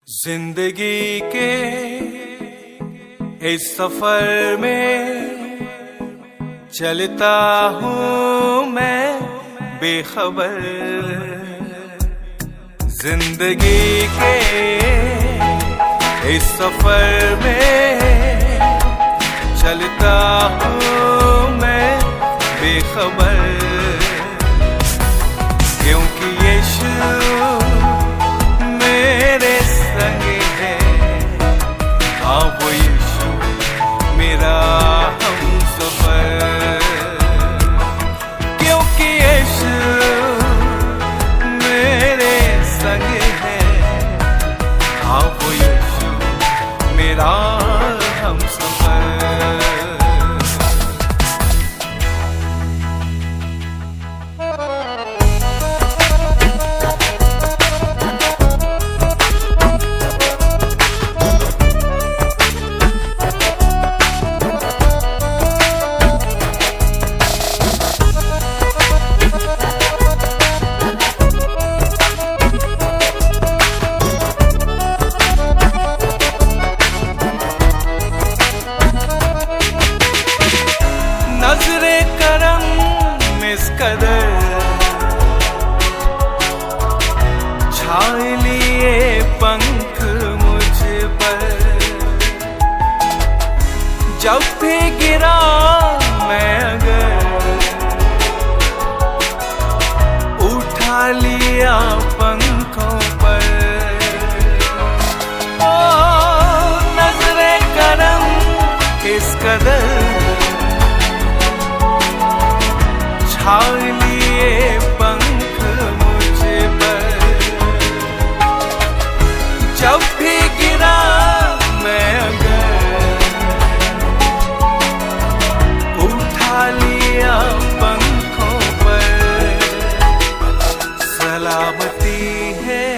जिंदगी के इस सफर में चलता हूँ मैं बेखबर। जिंदगी के इस सफर में चलता हूँ मैं बेखबर, क्योंकि यीशु मेरे संग है। हाँ, वो यीशु मेरा हमसफर, क्योंकि यीशु मेरे संग है। हाँ, वो यीशु मेरा हमसफर। नजरे करम इस कदर छाए लिए पंख मुझ पर, जब भी गिरा मैं अगर उठा लिया पंखों पर। ओ नजरे करम इस कदर छाए लिए पंख मुझ पर, जब भी गिरा मैं अगर उठा लिया पंखों पर। सलामती है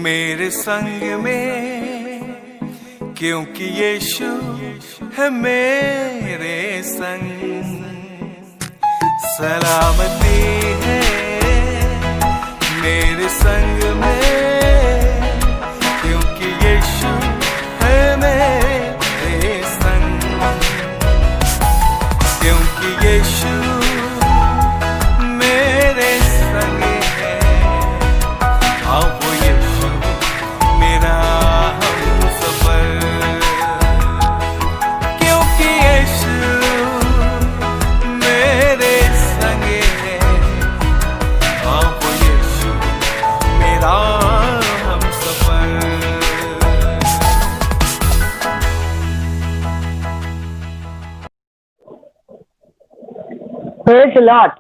मेरे संग में, क्योंकि यीशु है मेरे संग। सलामती है मेरे संग में, क्योंकि यीशु है मेरे संग। क्योंकि यीशु मेरे संग है। हाँ, वो यीशु मेरा हमसफर, क्योंकि यीशु मेरे संग है। हाँ, वो यीशु मेरा हमसफर। Praise the Lord.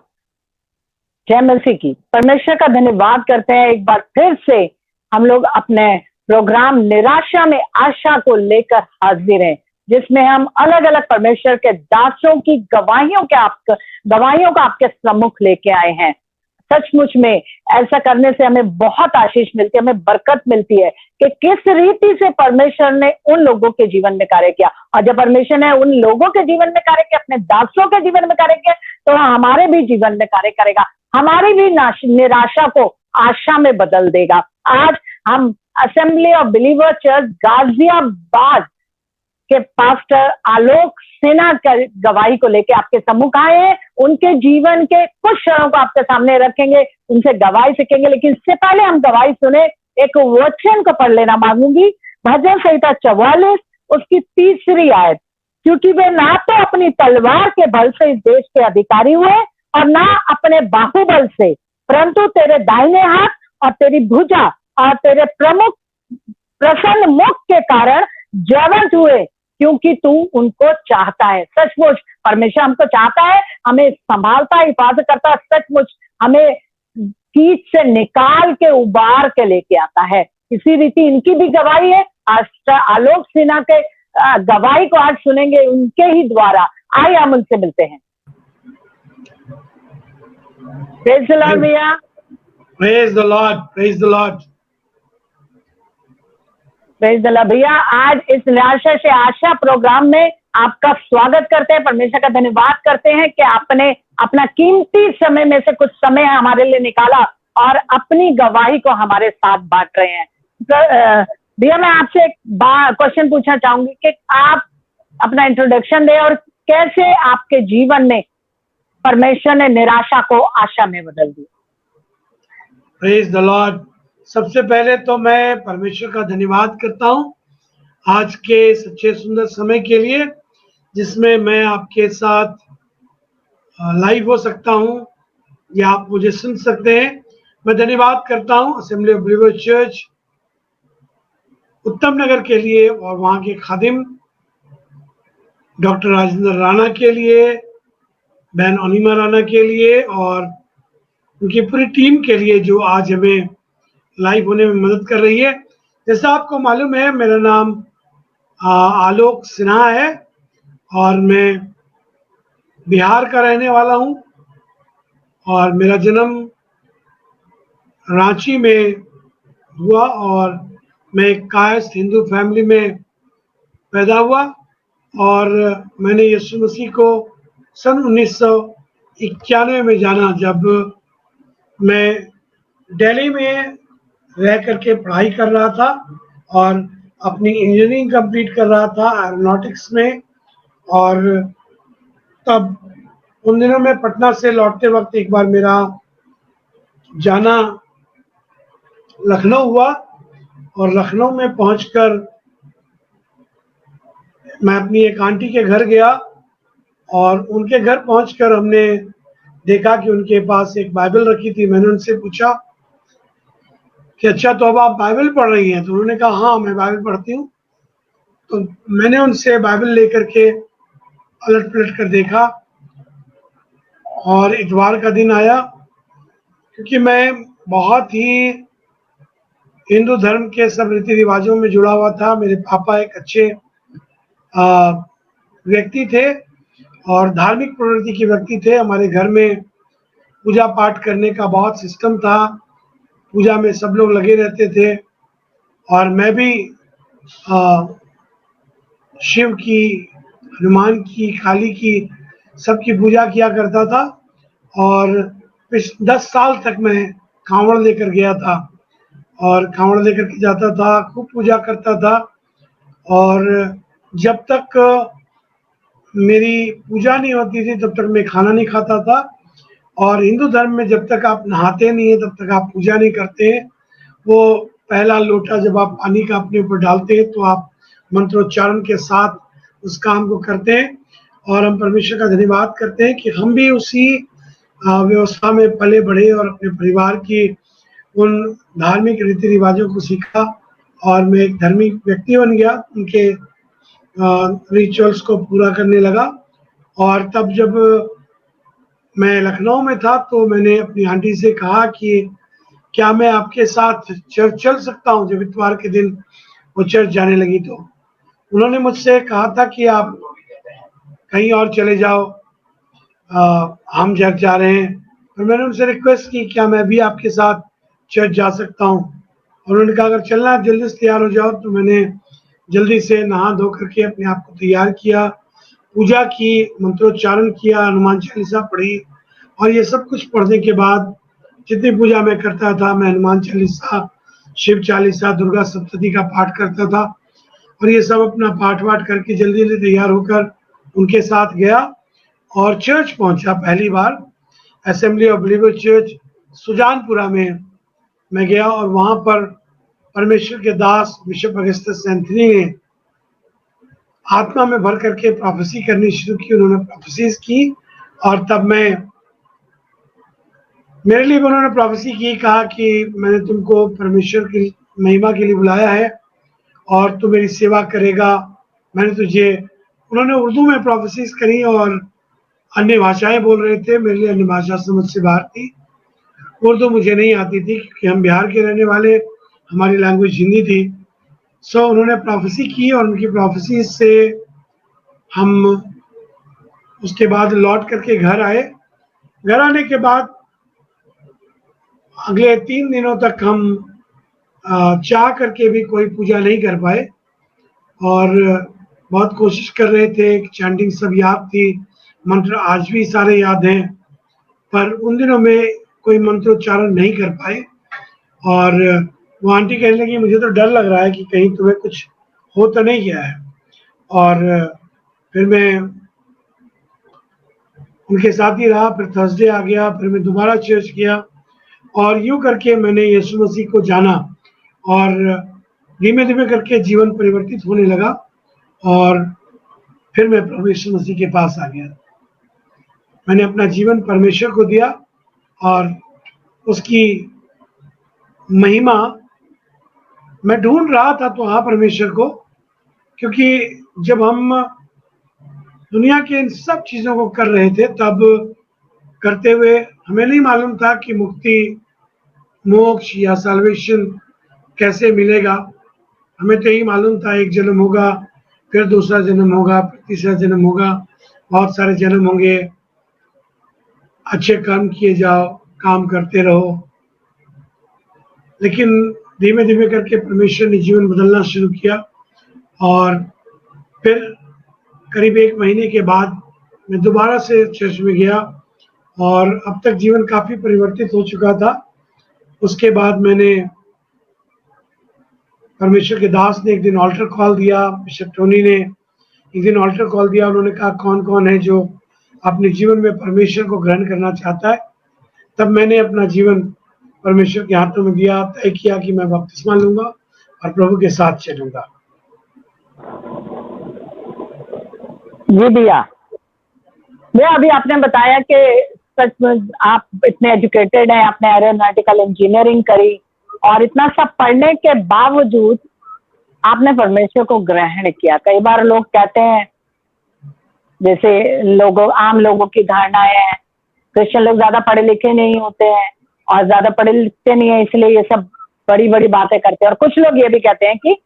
जय मसीह की। परमेश्वर का धन्यवाद करते हैं। एक बार फिर से हम लोग अपने प्रोग्राम निराशा में आशा को लेकर हाजिर हैं, जिसमें हम अलग अलग परमेश्वर के दासों की गवाहियों को आपके सम्मुख लेके आए हैं। सचमुच में ऐसा करने से हमें बहुत आशीष मिलती है, हमें बरकत मिलती है कि किस रीति से परमेश्वर ने उन लोगों के जीवन में कार्य किया। और जब परमेश्वर ने उन लोगों के जीवन में कार्य किया, अपने दासों के जीवन में कार्य किया, तो हमारे भी जीवन में कार्य करेगा, हमारी भी निराशा को आशा में बदल देगा। आज हम assembly of believer church Ghaziabad के पास्टर आलोक सिन्हा का गवाही को लेके आपके सम्मुख आए हैं। उनके जीवन के कुछ क्षणों को आपके सामने रखेंगे, उनसे गवाही सीखेंगे। लेकिन इससे पहले हम गवाही सुने, एक वचन को पढ़ लेना मांगूंगी। भजन संहिता 44 उसकी 3री आयत। क्योंकि वे ना तो अपनी तलवार के बल से इस देश के अधिकारी हुए और ना अपने बाहुबल से, परंतु तेरे दाहिने हाथ और तेरी भुजा और तेरे प्रमुख प्रसन्न मुख के कारण जयवंत हुए, क्योंकि तू उनको चाहता है। सचमुच परमेश्वर हमको चाहता है, हमें संभालता है, हिफाजत करता है। सचमुच हमें कीच से निकाल के उबार के लेके आता है। इसी रीति इनकी भी गवाही है। आज आलोक सिन्हा के गवाही को आज सुनेंगे उनके ही द्वारा। आइए हम उनसे मिलते हैं। प्रेज़ द लॉर्ड भैया। Praise the Lord. Praise the Lord. Praise the Lord भैया। आज इस निराशा से आशा प्रोग्राम में आपका स्वागत करते हैं, परमेश्वर का धन्यवाद करते हैं कि आपने अपना कीमती समय में से कुछ समय हमारे लिए निकाला और अपनी गवाही को हमारे साथ बांट रहे हैं। भैया मैं आपसे एक क्वेश्चन पूछना चाहूंगी कि आप अपना इंट्रोडक्शन दें और कैसे आपके जीवन में परमेश्वर ने निराशा को आशा में बदल दिया। Praise the Lord. सबसे पहले तो मैं परमेश्वर का धन्यवाद करता हूँ आज के सच्चे सुंदर समय के लिए, जिसमें मैं आपके साथ लाइव हो सकता हूँ या आप मुझे सुन सकते हैं। मैं धन्यवाद करता हूँ असेंबली ऑफ बिलीवर्स चर्च उत्तम नगर के लिए और वहाँ के खादिम डॉक्टर राजेंद्र राणा के लिए, बहन अनिमा राणा के लिए और उनकी पूरी टीम के लिए जो आज हमें लाइव होने में मदद कर रही है। जैसा आपको मालूम है, मेरा नाम आलोक सिन्हा है और मैं बिहार का रहने वाला हूँ और मेरा जन्म रांची में हुआ और मैं एक कायस्थ हिंदू फैमिली में पैदा हुआ और मैंने यीशु मसीह को सन 1991 में जाना, जब मैं दिल्ली में रह करके पढ़ाई कर रहा था और अपनी इंजीनियरिंग कंप्लीट कर रहा था एरोनॉटिक्स में। और तब उन दिनों में पटना से लौटते वक्त एक बार मेरा जाना लखनऊ हुआ और लखनऊ में पहुंचकर मैं अपनी एक आंटी के घर गया और उनके घर पहुंचकर हमने देखा कि उनके पास एक बाइबल रखी थी। मैंने उनसे पूछा कि अच्छा तो अब आप बाइबल पढ़ रही हैं? तो उन्होंने कहा हाँ मैं बाइबल पढ़ती हूँ। तो मैंने उनसे बाइबल लेकर के अलट पलट कर देखा और इतवार का दिन आया, क्योंकि मैं बहुत ही हिंदू धर्म के सब रीति रिवाजों में जुड़ा हुआ था। मेरे पापा एक अच्छे व्यक्ति थे और धार्मिक प्रवृत्ति के व्यक्ति थे। हमारे घर में पूजा पाठ करने का बहुत सिस्टम था, पूजा में सब लोग लगे रहते थे और मैं भी शिव की, हनुमान की, काली की, सबकी पूजा किया करता था। और 10 साल तक मैं कांवड़ लेकर गया था और कांवड़ लेकर के जाता था, खूब पूजा करता था। और जब तक मेरी पूजा नहीं होती थी तब तक मैं खाना नहीं खाता था। और हिंदू धर्म में जब तक आप नहाते नहीं हैं तब तक आप पूजा नहीं करते हैं। वो पहला लोटा जब आप पानी का अपने ऊपर डालते हैं तो आप मंत्रोच्चारण के साथ उस काम को करते हैं। और हम परमेश्वर का धन्यवाद करते हैं कि हम भी उसी व्यवस्था में पले बढ़े और अपने परिवार की उन धार्मिक रीति रिवाजों को सीखा और मैं एक धार्मिक व्यक्ति बन गया, उनके रिचुअल्स को पूरा करने लगा। और तब जब मैं लखनऊ में था तो मैंने अपनी आंटी से कहा कि क्या मैं आपके साथ चर्च चल सकता हूँ। जब इतवार के दिन वो चर्च जाने लगी तो उन्होंने मुझसे कहा था कि आप कहीं और चले जाओ, हम चर्च जा रहे हैं। और मैंने उनसे रिक्वेस्ट की क्या मैं भी आपके साथ चर्च जा सकता हूँ। और उन्होंने कहा अगर चलना है जल्दी से तैयार हो जाओ। तो मैंने जल्दी से नहा धो करके अपने आप को तैयार किया, पूजा की, मंत्रोच्चारण किया, हनुमान चालीसा पढ़ी। और ये सब कुछ पढ़ने के बाद जितनी पूजा मैं करता था, मैं हनुमान चालीसा, शिव चालीसा, दुर्गा सप्तती का पाठ करता था। और ये सब अपना पाठ वाठ करके जल्दी जल्दी तैयार होकर उनके साथ गया और चर्च पहुंचा। पहली बार assembly of believers church Sujanpura में मैं गया और वहां पर परमेश्वर के दास बिशप अगस्टस एंथनी ने आत्मा में भर करके प्रोफेसी करनी शुरू की। उन्होंने प्रोफेसीज की और तब मेरे लिए उन्होंने प्रोफेसी की, कहा कि मैंने तुमको परमेश्वर की महिमा के लिए बुलाया है और तू मेरी सेवा करेगा। मैंने तुझे, उन्होंने उर्दू में प्रोफेसीज करी और अन्य भाषाएं बोल रहे थे। मेरे लिए अन्य भाषा समझ से बाहर थी, उर्दू मुझे नहीं आती थी क्योंकि हम बिहार के रहने वाले, हमारी लैंग्वेज हिंदी थी। सो उन्होंने प्रोफेसी की और उनकी प्रोफेसी से हम उसके बाद लौट करके घर आए। घर आने के बाद अगले 3 दिनों तक हम चाह करके भी कोई पूजा नहीं कर पाए और बहुत कोशिश कर रहे थे। चैंटिंग सब याद थी, मंत्र आज भी सारे याद हैं, पर उन दिनों में कोई मंत्रोच्चारण नहीं कर पाए। और वो आंटी कहने लगी मुझे तो डर लग रहा है कि कहीं तुम्हें कुछ हो तो नहीं गया है। और फिर मैं उनके साथ ही रहा, फिर थर्सडे आ गया, फिर मैं दोबारा चर्च गया और यूं करके मैंने यीशु मसीह को जाना और धीमे धीमे करके जीवन परिवर्तित होने लगा और फिर मैं प्रभु यीशु मसीह के पास आ गया। मैंने अपना जीवन परमेश्वर को दिया और उसकी महिमा मैं ढूंढ रहा था तो हाँ परमेश्वर को, क्योंकि जब हम दुनिया के इन सब चीज़ों को कर रहे थे तब करते हुए हमें नहीं मालूम था कि मुक्ति, मोक्ष या साल्वेशन कैसे मिलेगा। हमें तो यही मालूम था एक जन्म होगा, फिर दूसरा जन्म होगा, फिर तीसरा जन्म होगा, बहुत सारे जन्म होंगे, अच्छे कर्म किए जाओ, काम करते रहो। लेकिन धीमे धीमे करके परमेश्वर ने जीवन बदलना शुरू किया और फिर करीब 1 महीने के बाद मैं दोबारा से चर्च में गया और अब तक जीवन काफ़ी परिवर्तित हो चुका था। उसके बाद मैंने परमेश्वर के दास ने एक दिन ऑल्टर कॉल दिया, बिशप टोनी ने एक दिन ऑल्टर कॉल दिया। उन्होंने कहा कौन कौन है जो अपने जीवन में परमेश्वर को ग्रहण करना चाहता है। तब मैंने अपना जीवन परमेश्वर के हाथों में दिया, तय किया कि मैं बपतिस्मा लूंगा और प्रभु के साथ चलूंगा। जी भैया, अभी आपने बताया कि सच में आप इतने एजुकेटेड हैं, आपने एरोनॉटिकल इंजीनियरिंग करी और इतना सब पढ़ने के बावजूद आपने परमेश्वर को ग्रहण किया। कई बार लोग कहते हैं, जैसे आम लोगों की धारणाएं हैं, क्रिश्चियन लोग ज्यादा पढ़े लिखे नहीं होते हैं और ज्यादा पढ़े लिखते नहीं है, इसलिए ये सब बड़ी बड़ी बातें करते हैं। और कुछ लोग ये भी कहते हैं कि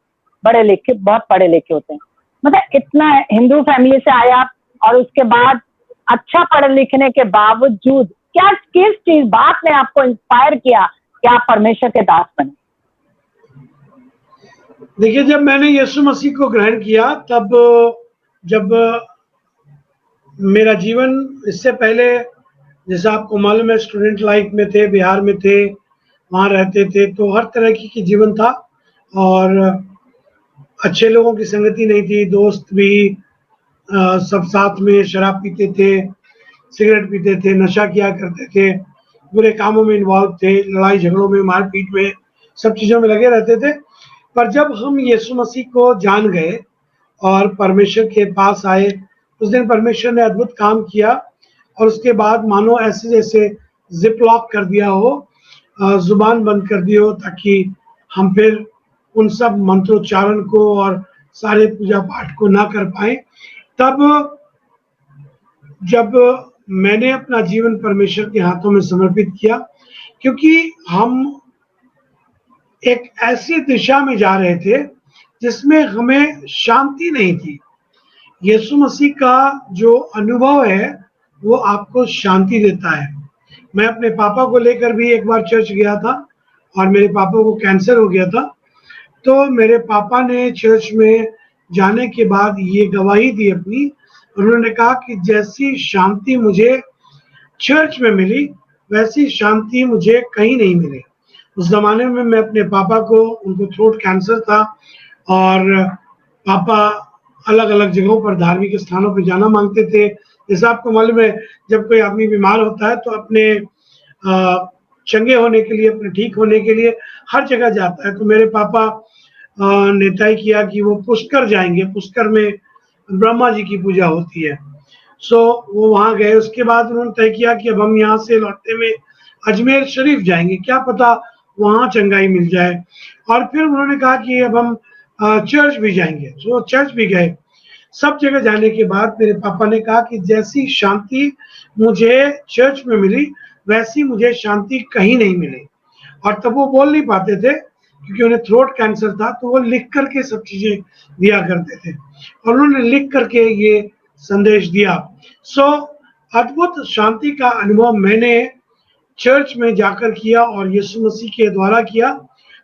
बहुत पढ़े लिखे होते हैं। मतलब इतना हिंदू फैमिली से आया और उसके बाद अच्छा पढ़े लिखने के बावजूद किस चीज बात ने आपको इंस्पायर किया कि आप परमेश्वर के दास बने? देखिए, जब मैंने यीशु मसीह को ग्रहण किया तब जब मेरा जीवन, इससे पहले जैसा आपको मालूम है स्टूडेंट लाइफ में थे, बिहार में थे, वहाँ रहते थे, तो हर तरह की जीवन था और अच्छे लोगों की संगति नहीं थी। दोस्त भी सब साथ में शराब पीते थे, सिगरेट पीते थे, नशा किया करते थे, बुरे कामों में इन्वॉल्व थे, लड़ाई झगड़ों में, मारपीट में, सब चीज़ों में लगे रहते थे। पर जब हम यीशु मसीह को जान गए और परमेश्वर के पास आए, उस दिन परमेश्वर ने अद्भुत काम किया और उसके बाद मानो ऐसे जैसे जिप लॉक कर दिया हो, जुबान बंद कर दी हो, ताकि हम फिर उन सब मंत्रोच्चारण को और सारे पूजा पाठ को ना कर पाए। तब जब मैंने अपना जीवन परमेश्वर के हाथों में समर्पित किया, क्योंकि हम एक ऐसी दिशा में जा रहे थे जिसमें हमें शांति नहीं थी। यीशु मसीह का जो अनुभव है वो आपको शांति देता है। मैं अपने पापा को लेकर भी एक बार चर्च गया था और मेरे पापा को कैंसर हो गया था, तो मेरे पापा ने चर्च में जाने के बाद ये गवाही दी अपनी, उन्होंने कहा कि जैसी शांति मुझे चर्च में मिली वैसी शांति मुझे कहीं नहीं मिली। उस ज़माने में मैं अपने पापा को, उनको थ्रोट कैंसर था और पापा अलग अलग जगहों पर धार्मिक स्थानों पर जाना मांगते थे। जैसा आपको मालूम है जब कोई आदमी बीमार होता है तो अपने चंगे होने के लिए, अपने ठीक होने के लिए हर जगह जाता है। तो मेरे पापा ने तय किया कि वो पुष्कर जाएंगे, पुष्कर में ब्रह्मा जी की पूजा होती है। सो वो वहाँ गए। उसके बाद उन्होंने तय किया कि अब हम यहाँ से लौटते में अजमेर शरीफ जाएंगे, क्या पता वहाँ चंगाई मिल जाए। और फिर उन्होंने कहा कि अब हम चर्च भी जाएंगे, तो चर्च भी गए। सब जगह जाने के बाद मेरे पापा ने कहा कि जैसी शांति मुझे चर्च में मिली वैसी मुझे शांति कहीं नहीं मिली। और तब वो बोल नहीं पाते थे क्योंकि उन्हें थ्रोट कैंसर था, तो वो लिख करके सब चीज़ें दिया करते थे और उन्होंने लिख करके ये संदेश दिया। सो अद्भुत शांति का अनुभव मैंने चर्च में जाकर किया और यीशु मसीह के द्वारा किया।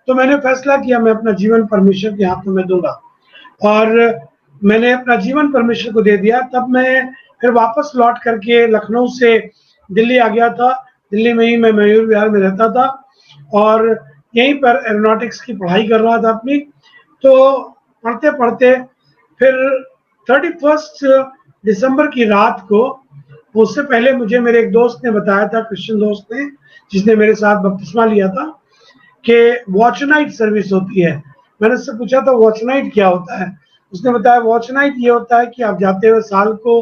तो मैंने फैसला किया मैं अपना जीवन परमेश्वर के हाथों में दूंगा और मैंने अपना जीवन परमेश्वर को दे दिया। तब मैं फिर वापस लौट करके लखनऊ से दिल्ली आ गया था। दिल्ली में ही मैं मयूर विहार में रहता था और यहीं पर एरोनॉटिक्स की पढ़ाई कर रहा था अपनी। तो पढ़ते पढ़ते फिर 31 दिसंबर की रात को, उससे पहले मुझे मेरे एक दोस्त ने बताया था, क्रिश्चियन दोस्त ने, जिसने मेरे साथ बपतिस्मा लिया था, कि वॉच नाइट सर्विस होती है। मैंने उससे पूछा था वॉच नाइट क्या होता है। उसने बताया वॉच नाइट ये होता है कि आप जाते हुए साल को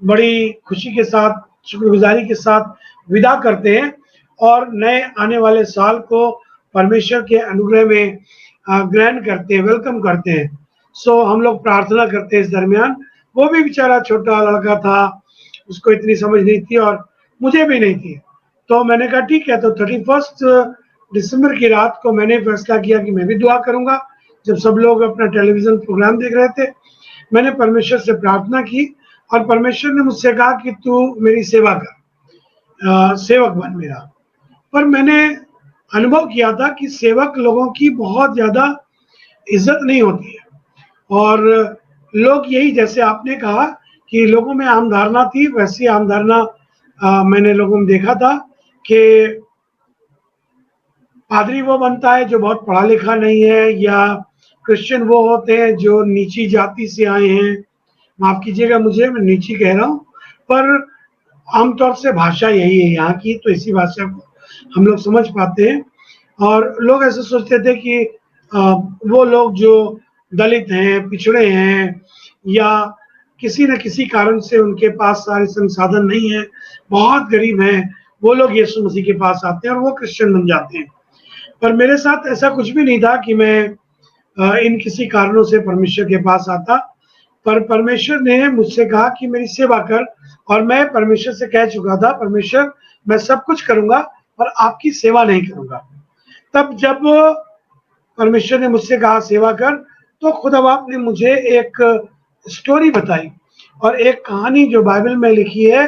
बड़ी खुशी के साथ, शुक्रगुजारी के साथ विदा करते हैं और नए आने वाले साल को परमेश्वर के अनुग्रह में ग्रहण करते हैं, वेलकम करते हैं। सो हम लोग प्रार्थना करते हैं इस दरमियान। वो भी बेचारा छोटा लड़का था, उसको इतनी समझ नहीं थी और मुझे भी नहीं थी। तो मैंने कहा ठीक है। तो 31 दिसंबर की रात को मैंने फैसला किया कि मैं भी दुआ करूंगा। जब सब लोग अपना टेलीविज़न प्रोग्राम देख रहे थे, मैंने परमेश्वर से प्रार्थना की और परमेश्वर ने मुझसे कहा कि तू मेरी सेवा कर, सेवक बन मेरा। पर मैंने अनुभव किया था कि सेवक लोगों की बहुत ज़्यादा इज्जत नहीं होती है और लोग यही, जैसे आपने कहा कि लोगों में आम धारणा थी, वैसी आम धारणा मैंने लोगों में देखा था कि पादरी वो बनता है जो बहुत पढ़ा लिखा नहीं है, या क्रिश्चियन वो होते हैं जो नीची जाति से आए हैं। माफ कीजिएगा मुझे, मैं नीची कह रहा हूँ, पर आमतौर से भाषा यही है यहाँ की, तो इसी भाषा को हम लोग समझ पाते हैं। और लोग ऐसे सोचते थे कि वो लोग जो दलित हैं, पिछड़े हैं, या किसी न किसी कारण से उनके पास सारे संसाधन नहीं है, बहुत गरीब हैं, वो लोग यीशु मसीह के पास आते हैं और वो क्रिश्चियन बन जाते हैं। पर मेरे साथ ऐसा कुछ भी नहीं था कि मैं इन किसी कारणों से परमेश्वर के पास आता। पर परमेश्वर ने मुझसे कहा कि मेरी सेवा कर, और मैं परमेश्वर से कह चुका था, परमेश्वर मैं सब कुछ करूंगा पर आपकी सेवा नहीं करूंगा। तब जब परमेश्वर ने मुझसे कहा सेवा कर, तो खुदा बाप ने मुझे एक स्टोरी बताई और एक कहानी जो बाइबल में लिखी है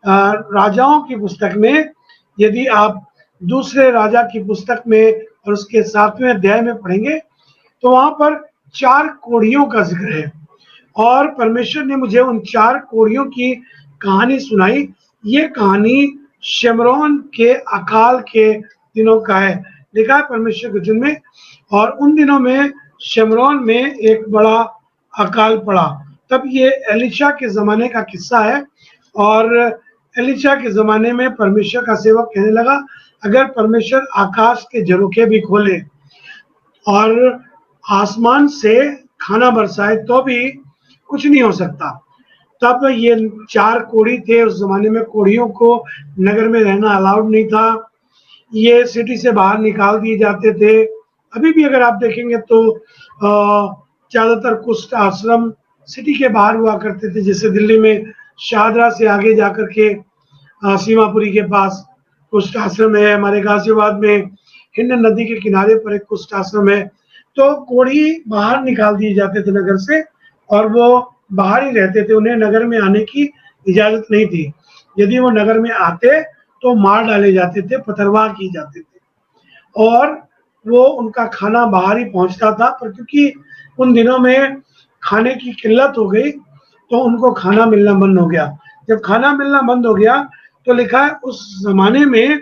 राजाओं की पुस्तक में। यदि आप दूसरे राजा की पुस्तक में और उसके 7वें अध्याय में पढ़ेंगे तो वहां पर 4 कोढ़ियों का जिक्र है और परमेश्वर ने मुझे उन 4 कोढ़ियों की कहानी सुनाई। ये कहानी शिमरोन के अकाल के दिनों का है, लिखा है परमेश्वर के वचन में। और उन दिनों में शिमरोन में एक बड़ा अकाल पड़ा। तब ये एलीशा के ज़माने का किस्सा है और एलीशा के ज़माने में परमेश्वर का सेवक कहने लगा, अगर परमेश्वर आकाश के झरोखे भी खोले और आसमान से खाना बरसाए तो भी कुछ नहीं हो सकता। तब ये 4 कोढ़ी थे, उस ज़माने में कोढ़ियों को नगर में रहना अलाउड नहीं था, ये सिटी से बाहर निकाल दिए जाते थे। अभी भी अगर आप देखेंगे तो ज़्यादातर कुष्ठ आश्रम सिटी के बाहर हुआ करते थे, जैसे दिल्ली में शाहदरा से आगे जाकर के सीमापुरी के पास कुष्ठ आश्रम है, हमारे गाजियाबाद में हिंद नदी के किनारे पर एक कुष्ठ आश्रम है। तो कोढ़ी बाहर निकाल दिए जाते थे नगर से और वो बाहर ही रहते थे, उन्हें नगर में आने की इजाज़त नहीं थी। यदि वो नगर में आते तो मार डाले जाते थे, पथरवाह की जाते थे और वो उनका खाना बाहर ही पहुंचता था। पर क्योंकि उन दिनों में खाने की किल्लत हो गई तो उनको खाना मिलना बंद हो गया। जब खाना मिलना बंद हो गया तो लिखा है उस ज़माने में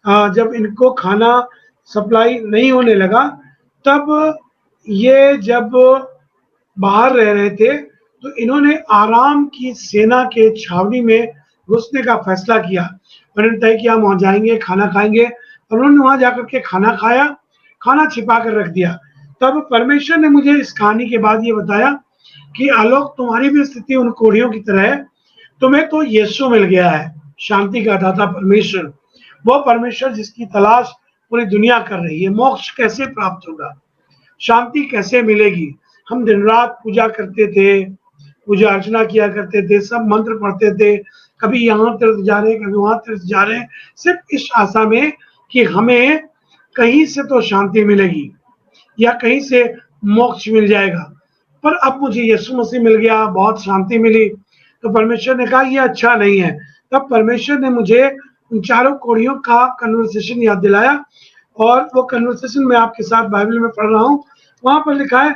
जब इनको खाना सप्लाई नहीं होने लगा, तब ये जब बाहर रह रहे थे तो इन्होंने आराम की सेना के छावनी में घुसने का फैसला किया। उन्होंने तय किया हम वहाँ जाएंगे, खाना खाएंगे, और उन्होंने वहाँ जाकर के खाना खाया, खाना छिपा कर रख दिया। तब परमेश्वर ने मुझे इस कहानी के बाद ये बताया कि आलोक, तुम्हारी भी स्थिति उन कोढ़ियों की तरह है, तुम्हें तो यीशु मिल गया है, शांति का दाता परमेश्वर, वो परमेश्वर जिसकी तलाश पूरी दुनिया कर रही है। मोक्ष कैसे प्राप्त होगा, शांति कैसे मिलेगी। हम दिन रात पूजा करते थे, पूजा अर्चना किया करते थे, सब मंत्र पढ़ते थे, कभी यहाँ तीर्थ जा रहे हैं, कभी वहाँ तीर्थ जा रहे हैं, सिर्फ इस आशा में कि हमें कहीं से तो शांति मिलेगी या कहीं से मोक्ष मिल जाएगा। पर अब मुझे यीशु मसीह मिल गया, बहुत शांति मिली। तो परमेश्वर ने कहा ये अच्छा नहीं है। तब परमेश्वर ने मुझे उन 4 कोढ़ियों का कन्वर्सेशन याद दिलाया और वो कन्वर्सेशन मैं आपके साथ बाइबल में पढ़ रहा हूँ। वहां पर लिखा है,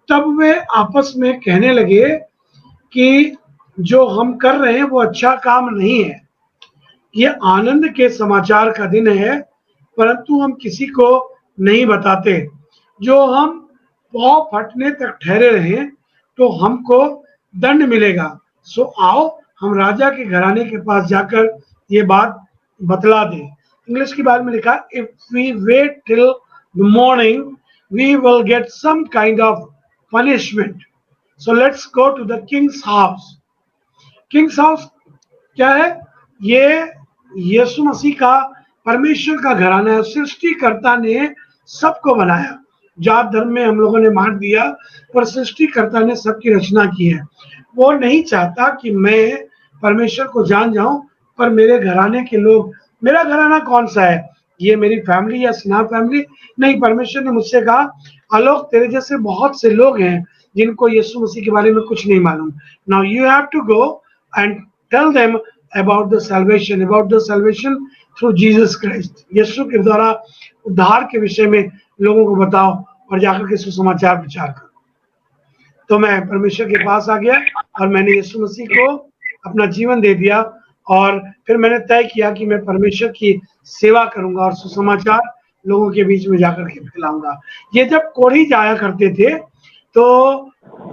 तब वे आपस में कहने लगे कि जो हम कर रहे हैं वो अच्छा काम नहीं है, ये आनंद के समाचार का दिन है, परंतु हम किसी को नहीं बताते। जो हम पाँव फटने तक ठहरे रहे तो हमको दंड मिलेगा। सो आओ हम राजा के घराने के पास जाकर ये बात बतला दें। इंग्लिश की बात में लिखा, if we wait till the morning we will get some kind of punishment, so let's go to the king's house. King's house क्या है? ये यीशु मसीह का, परमेश्वर का घराना है। सृष्टिकर्ता ने सबको बनाया। जात धर्म में हम लोगों ने बांट दिया, पर सृष्टिकर्ता ने सबकी रचना की है। वो नहीं चाहता कि मैं परमेश्वर को जान जाऊं, पर मेरे घराने के लोग, मेरा घराना कौन सा है? ये मेरी फैमिली या स्नैप फैमिली नहीं। परमेश्वर ने मुझसे कहा, आलोक तेरे जैसे बहुत से लोग हैं जिनको यीशु मसीह के बारे में कुछ नहीं मालूम। Now you have to go and tell them about the salvation through Jesus Christ. Yeshu के द्वारा उद्धार के विषय में लोगों को बताओ और जाकर के सुसमाचार प्रचार करो। तो मैं परमेश्वर के पास आ गया और मैंने यीशु मसीह को अपना जीवन दे दिया और फिर मैंने तय किया कि मैं परमेश्वर की सेवा करूंगा और सुसमाचार लोगों के बीच में जाकर के फैलाऊंगा। ये जब कोढ़ी जाया करते थे तो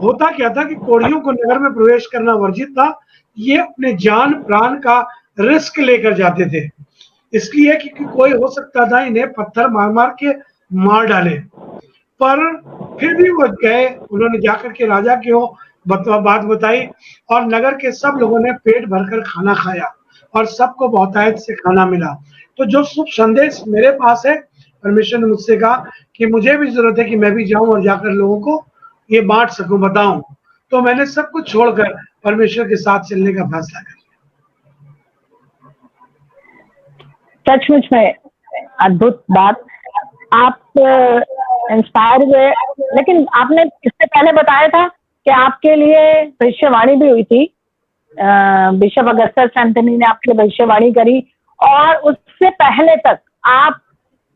होता क्या था कि कोढ़ियों को नगर में प्रवेश करना वर्जित था। ये अपने जान प्राण का रिस्क लेकर जाते थे, इसलिए कि कोई हो सकता था इन्हें पत्थर मार मार के मार डाले। पर फिर भी वो गए, उन्होंने जाकर के राजा की बात बताई और नगर के सब लोगों ने पेट भरकर खाना खाया और सबको बहुतायत से खाना मिला। तो जो शुभ संदेश मेरे पास है, परमेश्वर ने मुझसे कहा कि मुझे भी जरूरत है कि मैं भी जाऊं और जाकर लोगों को ये बांट सकूं, बताऊं। तो मैंने सब कुछ छोड़कर परमेश्वर के साथ चलने का फैसला कर लिया। सचमुच में अद्भुत बात। आप इंस्पायर हुए, लेकिन आपने इससे पहले बताया था कि आपके लिए भविष्यवाणी भी हुई थी। बिशप अगस्टस एंथनी ने आपके लिए भविष्यवाणी करी और उससे पहले तक आप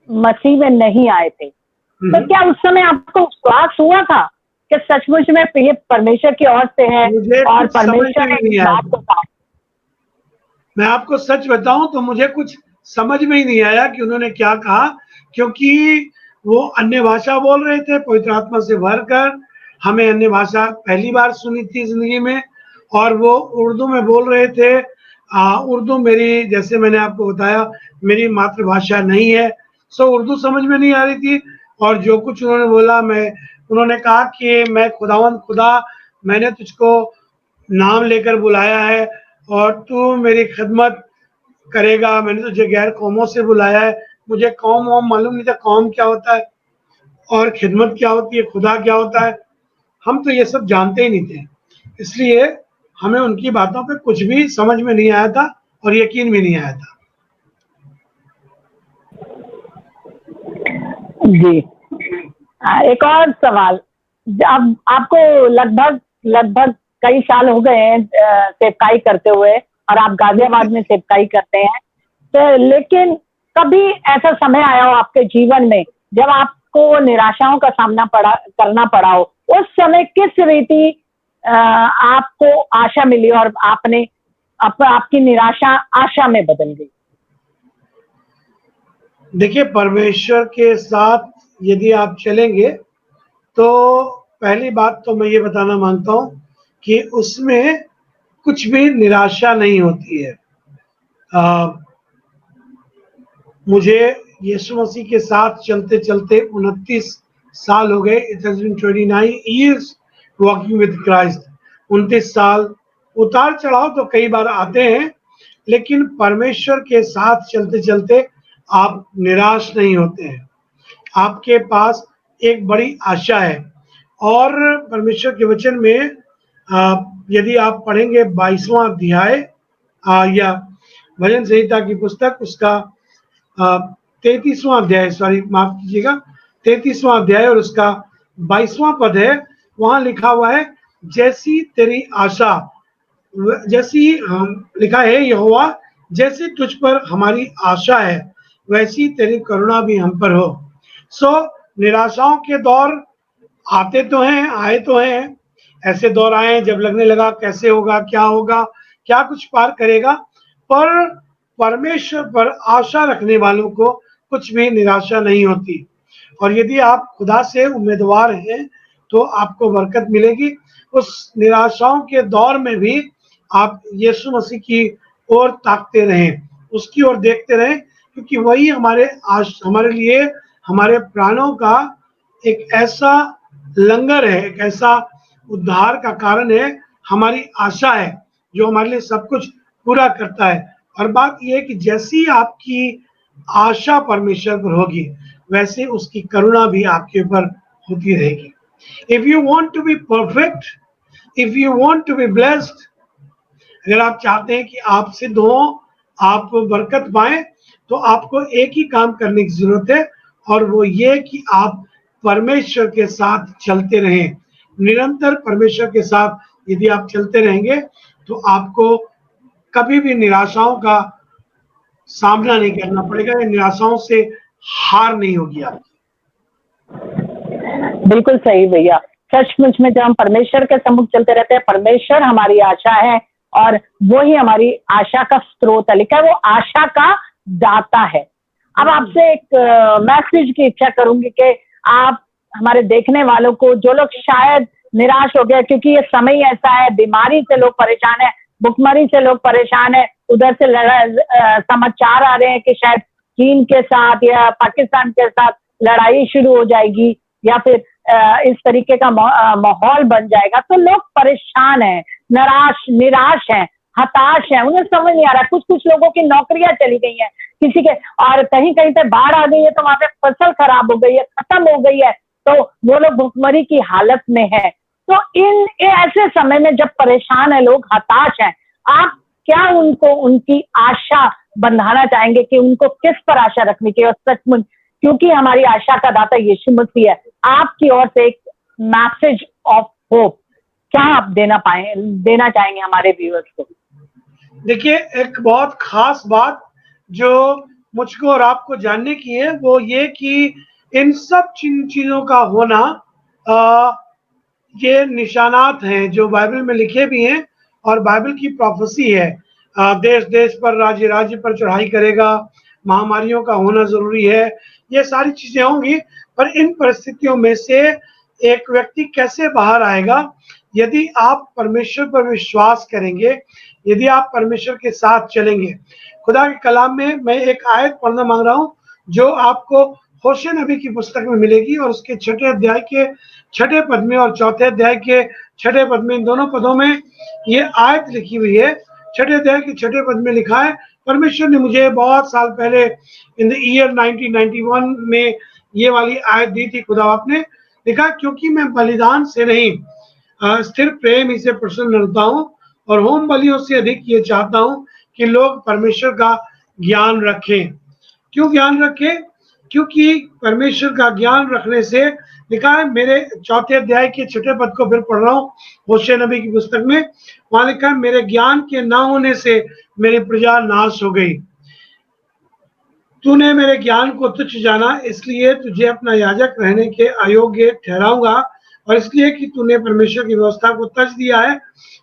मसीह में नहीं आए थे। तो क्या उस समय आपको विश्वास हुआ था कि सचमुच में ये परमेश्वर की ओर से है और परमेश्वर ने इस बात को कहा? मैं आपको सच बताऊं तो मुझे कुछ समझ में ही नहीं आया कि उन्होंने क्या कहा, क्योंकि वो अन्य भाषा बोल रहे थे पवित्र आत्मा से भरकर। हमें अन्य भाषा पहली बार सुनी थी जिंदगी में और वो उर्दू में बोल रहे थे। उर्दू मेरी, जैसे मैंने आपको बताया, मेरी मातृभाषा नहीं है, सो उर्दू समझ में नहीं आ रही थी। और जो कुछ उन्होंने बोला, उन्होंने कहा कि मैं खुदावंद खुदा, मैंने तुझको नाम लेकर बुलाया है और तू मेरी खिदमत करेगा। मैंने तुझे गैर कौमों से बुलाया है। मुझे कौम वौम मालूम नहीं था, कौम क्या होता है और खिदमत क्या होती है, खुदा क्या होता है। हम तो ये सब जानते ही नहीं थे, इसलिए हमें उनकी बातों पे कुछ भी समझ में नहीं आया था और यकीन भी नहीं आया था। जी, एक और सवाल। अब आपको लगभग कई साल हो गए हैं सेवकाई करते हुए और आप गाजियाबाद में सेवकाई करते हैं, तो लेकिन कभी ऐसा समय आया हो आपके जीवन में जब आपको निराशाओं का सामना करना पड़ा हो? उस समय किस रीति आपको आशा मिली और आपकी निराशा आशा में बदल गई? देखिए, परमेश्वर के साथ यदि आप चलेंगे तो पहली बात तो मैं ये बताना मांगता हूँ कि उसमें कुछ भी निराशा नहीं होती है। मुझे यीशु मसीह के साथ चलते चलते 29 साल हो गए। It has been 29 years walking with Christ. 29 साल। उतार चढ़ाव तो कई बार आते हैं, लेकिन परमेश्वर के साथ चलते चलते आप निराश नहीं होते हैं। आपके पास एक बड़ी आशा है। और परमेश्वर के वचन में यदि आप पढ़ेंगे 22वां अध्याय या भजन संहिता की पुस्तक, उसका 33वां अध्याय, सॉरी माफ कीजिएगा, 33वां अध्याय और उसका 22वां पद है। वहां लिखा हुआ है, जैसी तेरी आशा, जैसी लिखा है, यहोवा जैसे तुझ पर हमारी आशा है वैसी तेरी करुणा भी हम पर हो। सो निराशाओं के दौर आते तो हैं, आए तो हैं। ऐसे दौर आए जब लगने लगा कैसे होगा, क्या कुछ पार करेगा। पर परमेश्वर पर आशा रखने वालों को कुछ भी निराशा नहीं होती। और यदि आप खुदा से उम्मीदवार हैं तो आपको बरकत मिलेगी। उस निराशाओं के दौर में भी आप यीशु मसीह की ओर ताकते रहें, उसकी ओर देखते रहें, क्योंकि वही हमारे लिए हमारे प्राणों का एक ऐसा लंगर है, एक ऐसा उद्धार का कारण है, हमारी आशा है जो हमारे लिए सब कुछ पूरा करता है। और बात यह है कि जैसी आपकी आशा परमेश्वर पर होगी वैसे उसकी करुणा भी आपके ऊपर होती रहेगी। If you want to be perfect, if you want to be blessed, अगर आप चाहते हैं कि आप सिद्ध हो, आप बरकत पाएं, तो आपको एक ही काम करने की जरूरत है, और वो ये कि आप परमेश्वर के साथ चलते रहें। निरंतर परमेश्वर के साथ यदि आप चलते रहेंगे तो आपको कभी भी निराशाओं का सामना नहीं करना पड़ेगा, निराशाओं से हार नहीं होगी आपकी। बिल्कुल सही भैया। सचमुच में जब हम परमेश्वर के सम्मुख चलते रहते हैं, परमेश्वर हमारी आशा है और वो ही हमारी आशा का स्रोत है, लिखा है वो आशा का दाता है। अब आपसे एक मैसेज की इच्छा करूंगी कि आप हमारे देखने वालों को, जो लोग शायद निराश हो गए क्योंकि ये समय ऐसा है, बीमारी से लोग परेशान है, भुखमरी से लोग परेशान है, उधर से समाचार आ रहे हैं कि शायद चीन के साथ या पाकिस्तान के साथ लड़ाई शुरू हो जाएगी या फिर इस तरीके का माहौल बन जाएगा, तो लोग परेशान हैं, निराश हैं, हताश हैं, उन्हें समझ नहीं आ रहा। कुछ लोगों की नौकरियां चली गई हैं, किसी के, और कहीं कहीं पे बाढ़ आ गई है तो वहां पे फसल खराब हो गई है, खत्म हो गई है, तो वो लोग भुखमरी की हालत में है। तो ऐसे समय में जब परेशान है लोग, हताश हैं, आप क्या उनको उनकी आशा बंधाना चाहेंगे कि उनको किस पर आशा रखनी चाहिए? और सचमुच क्योंकि हमारी आशा का दाता यीशु मसीह है, आपकी ओर से एक मैसेज ऑफ होप क्या आप देना चाहेंगे हमारे व्यूअर्स को? देखिए, एक बहुत खास बात जो मुझको और आपको जानने की है वो ये कि इन सब चीजों का होना ये निशानात हैं जो बाइबल में लिखे भी हैं, और बाइबल की प्रोफेसी है। देश देश पर, राज्य राज्य पर चढ़ाई करेगा, महामारियों का होना जरूरी है, ये सारी चीजें होंगी। पर इन परिस्थितियों में से एक व्यक्ति कैसे बाहर आएगा? यदि आप परमेश्वर पर विश्वास करेंगे, यदि आप परमेश्वर के साथ चलेंगे। खुदा के कलाम में मैं एक आयत पढ़ना मांग रहा हूँ जो आपको होशे नबी की पुस्तक में मिलेगी, और उसके 6ठे अध्याय के 6ठे पद में और 4थे अध्याय के 6ठे पद में, इन दोनों पदों में ये आयत लिखी हुई है। 6ठे अध्याय के 6ठे पद में लिखा है, परमेश्वर ने मुझे बहुत साल पहले इन द ईयर 1991 में ये वाली आयत दी थी। खुदा आपने लिखा, क्योंकि मैं बलिदान से नहीं स्थिर प्रेम ही से प्रसन्न रहता हूँ, और होम बलियों से अधिक ये चाहता हूँ कि लोग परमेश्वर का ज्ञान रखें। क्यों ज्ञान रखें? क्योंकि परमेश्वर का ज्ञान रखने से, लिखा है मेरे 4थे अध्याय के 6ठे पद को फिर पढ़ रहा हूँ होशे नबी की पुस्तक में, वहां लिखा है, मेरे ज्ञान के ना होने से मेरी प्रजा नाश हो गई। तूने मेरे ज्ञान को तुच्छ जाना, इसलिए तुझे अपना याजक रहने के अयोग्य ठहराऊंगा, और इसलिए कि तूने परमेश्वर की व्यवस्था को तज दिया है,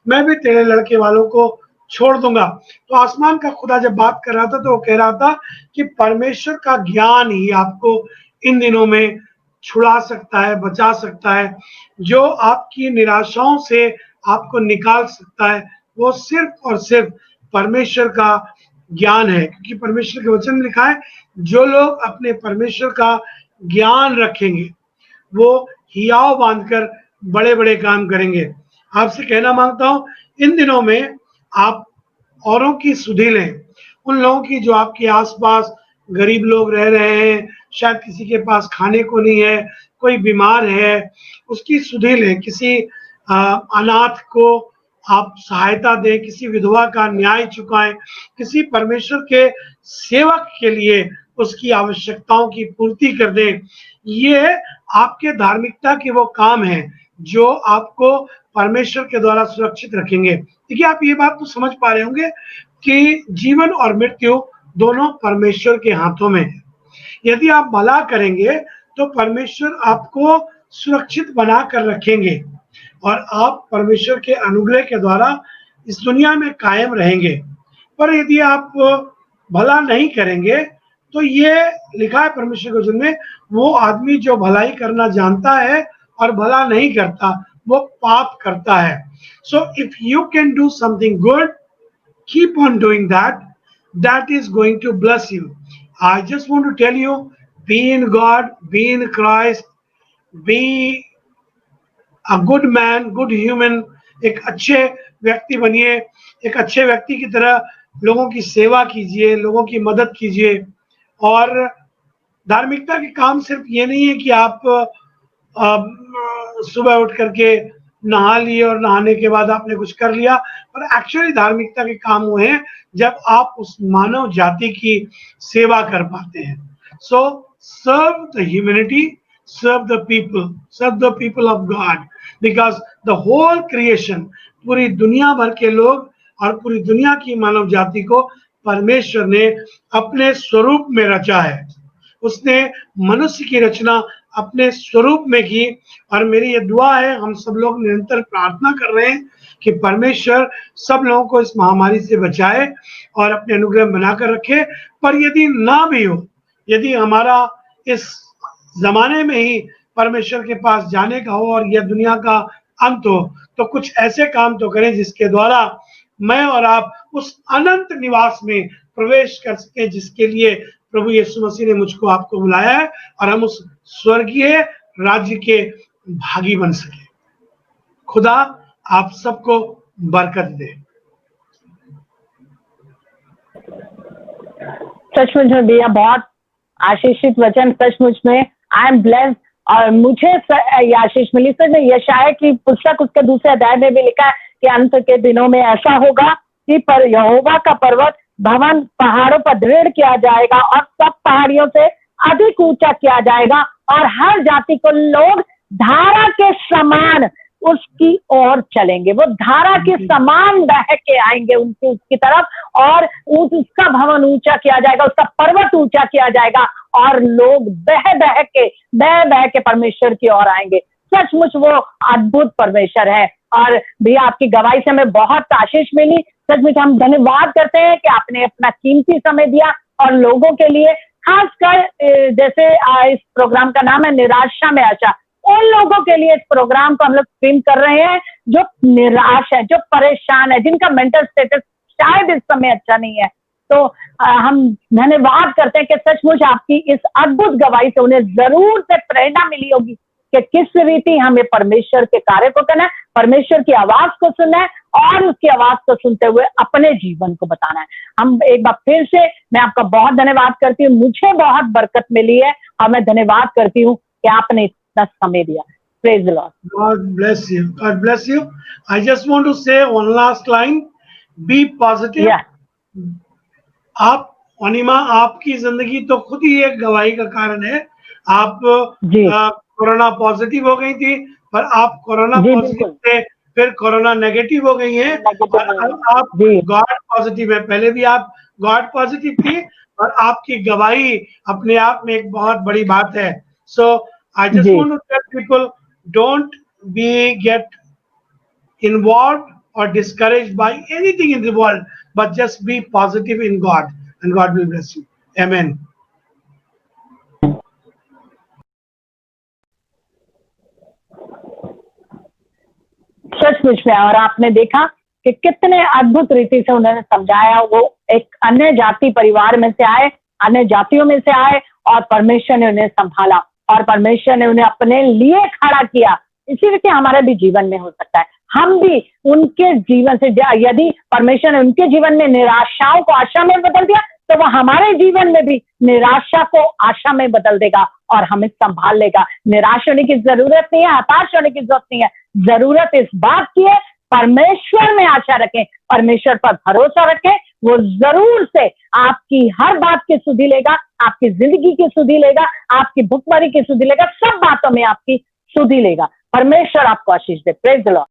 मैं भी तेरे लड़के वालों को छोड़ दूंगा। तो आसमान का खुदा जब बात कर रहा था तो वो कह रहा था कि परमेश्वर का ज्ञान ही आपको इन दिनों में छुड़ा सकता है, बचा सकता है। जो आपकी निराशाओं से आपको निकाल सकता है वो सिर्फ और सिर्फ परमेश्वर का ज्ञान है, क्योंकि परमेश्वर के वचन में लिखा है, जो लोग अपने परमेश्वर का ज्ञान रखेंगे वो हियाव बांधकर बड़े बड़े काम करेंगे। आपसे कहना मांगता हूं, इन दिनों में आप औरों की सुधि लें, उन लोगों की जो आपके आसपास गरीब लोग रह रहे हैं, शायद किसी के पास खाने को नहीं है, कोई बीमार है, उसकी सुधि लें। किसी अनाथ को आप सहायता दें, किसी विधवा का न्याय चुकाएं, किसी परमेश्वर के सेवक के लिए उसकी आवश्यकताओं की पूर्ति कर दें। ये आपके धार्मिकता के वो काम हैं जो आपको परमेश्वर के द्वारा सुरक्षित रखेंगे। देखिए, आप ये बात तो समझ पा रहे होंगे कि जीवन और मृत्यु दोनों परमेश्वर के हाथों में है। यदि आप भला करेंगे तो परमेश्वर आपको सुरक्षित बना कर रखेंगे और आप परमेश्वर के अनुग्रह के द्वारा इस दुनिया में कायम रहेंगे। पर यदि आप भला नहीं करेंगे तो ये लिखा है परमेश्वर के वचन में, वो आदमी जो भलाई करना जानता है और भला नहीं करता वो पाप करता है। So if you can do something good, keep on doing that. That is going to bless you. I just want to tell you, be in God, be in Christ, be a good man, good human. एक अच्छे व्यक्ति बनिए, एक अच्छे व्यक्ति की तरह लोगों की सेवा कीजिए, लोगों की मदद कीजिए। और धार्मिकता के काम सिर्फ ये नहीं है कि आप सुबह उठ करके नहा लिए और नहाने के बाद आपने कुछ कर लिया, पर एक्चुअली धार्मिकता के काम वो हैं जब आप उस मानव जाति की सेवा कर पाते हैं। So serve the humanity, serve the people of God, because the whole creation, पूरी दुनिया भर के लोग और पूरी दुनिया की मानव जाति को परमेश्वर ने अपने स्वरूप में रचा है। उसने मनुष्य की रचना अपने स्वरूप में की। और मेरी ये दुआ है, हम सब लोग निरंतर प्रार्थना कर रहे हैं कि परमेश्वर सब लोगों को इस महामारी से बचाए और अपने अनुग्रह बनाकर रखे। पर यदि ना भी हो, यदि हमारा इस जमाने में ही परमेश्वर के पास जाने का हो और यह दुनिया का अंत हो, तो कुछ ऐसे काम तो करें जिसके द्वारा मैं और आप उस अनंत निवास में प्रवेश कर सके, जिसके लिए प्रभु यीशु मसीह ने मुझको आपको बुलाया है, और हम उस स्वर्गीय राज्य के भागी बन सके। खुदा आप सबको बरकत दे। सचमुच में भैया बहुत आशीषित वचन, सचमुच में आई एम ब्लेस्ड। और मुझे ये आशीष मिली सच में। यशायाह की पुस्तक उसके दूसरे अध्याय में भी लिखा है कि अंत के दिनों में ऐसा होगा कि पर यहोवा का पर्वत भवन पहाड़ों पर दृढ़ किया जाएगा और सब पहाड़ियों से अधिक ऊंचा किया जाएगा, और हर जाति को लोग धारा के समान उसकी ओर चलेंगे। वो धारा के समान बह के आएंगे उसकी तरफ, और उसका भवन ऊंचा किया जाएगा, उसका पर्वत ऊंचा किया जाएगा, और लोग बह बह के परमेश्वर की ओर आएंगे। सचमुच वो अद्भुत परमेश्वर है। और भैया आपकी गवाही से हमें बहुत आशीष मिली। सचमुच हम धन्यवाद करते हैं कि आपने अपना कीमती समय दिया और लोगों के लिए, खासकर जैसे इस प्रोग्राम का नाम है निराशा में आशा, उन लोगों के लिए इस प्रोग्राम को हम लोग स्ट्रीम कर रहे हैं जो निराश है, जो परेशान है, जिनका मेंटल स्टेटस शायद इस समय अच्छा नहीं है। तो हम धन्यवाद करते हैं कि सचमुच आपकी इस अद्भुत गवाही से उन्हें जरूर से प्रेरणा मिली होगी कि किस रीति हमें परमेश्वर के कार्य को करना है, परमेश्वर की आवाज को सुनना है और उसकी आवाज को सुनते हुए अपने जीवन को बताना है। हम एक बार फिर से मैं आपका बहुत धन्यवाद करती हूँ। मुझे बहुत बरकत मिली है और मैं धन्यवाद करती हूँ कि आपने इतना समय दिया। Praise the Lord. God bless you. God bless you. I just want to say one last line. Be positive. Yeah. आप अनिमा, आपकी जिंदगी तो खुद ही एक गवाही का कारण है। आप कोरोना पॉजिटिव हो गई थी, पर आप कोरोना पॉजिटिव से फिर कोरोना नेगेटिव हो गई हैं, और आप गॉड पॉजिटिव है। पहले भी आप गॉड पॉजिटिव थी, और आपकी गवाही अपने आप में एक बहुत बड़ी बात है। सो I just want to tell people, don't get involved or discouraged by anything in the world, but just be positive in God, and God will bless you. Amen. सचमुच में, और आपने देखा कि कितने अद्भुत रीति से उन्होंने समझाया। वो एक अन्य जाति परिवार में से आए, अन्य जातियों में से आए, और परमेश्वर ने उन्हें संभाला और परमेश्वर ने उन्हें अपने लिए खड़ा किया। इसी रीति हमारे भी जीवन में हो सकता है। हम भी उनके जीवन से, यदि परमेश्वर ने उनके जीवन में निराशाओं को आशा में बदल दिया, तो वह हमारे जीवन में भी निराशा को आशा में बदल देगा और हमें संभाल लेगा। निराश होने की जरूरत नहीं है, हताश होने की जरूरत नहीं है। जरूरत इस बात की है, परमेश्वर में आशा रखें, परमेश्वर पर भरोसा रखें। वो जरूर से आपकी हर बात की सुधि लेगा, आपकी जिंदगी की सुधि लेगा, आपकी भुखमरी की सुधि लेगा, सब बातों में आपकी सुधि लेगा। परमेश्वर आपको आशीष दे। Praise the Lord.